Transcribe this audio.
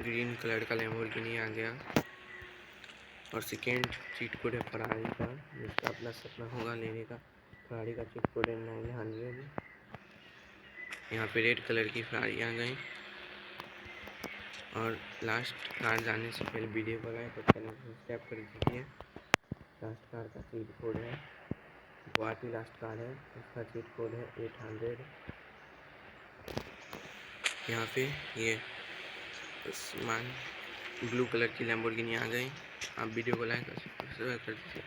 Green colour का Lamborghini आ गया। और सेकेंड चीट कोड है फरारी का, जिसका अपना सपना होगा लेने का। फरारी का चीट कोड है 900। यहाँ पे रेड कलर की फरारी आ गई। और लास्ट कार जाने से पहले वीडियो को लाइक और चैनल को सब्सक्राइब कर दीजिए। लास्ट कार का चीट कोड है, गुवाहाटी लास्ट कार है, उसका चीट कोड है 800। यहाँ पे ये ब्लू कलर की लैम्बोर्गिनी आ गई। आप वीडियो को लाइक और सब्सक्राइब कर दीजिए।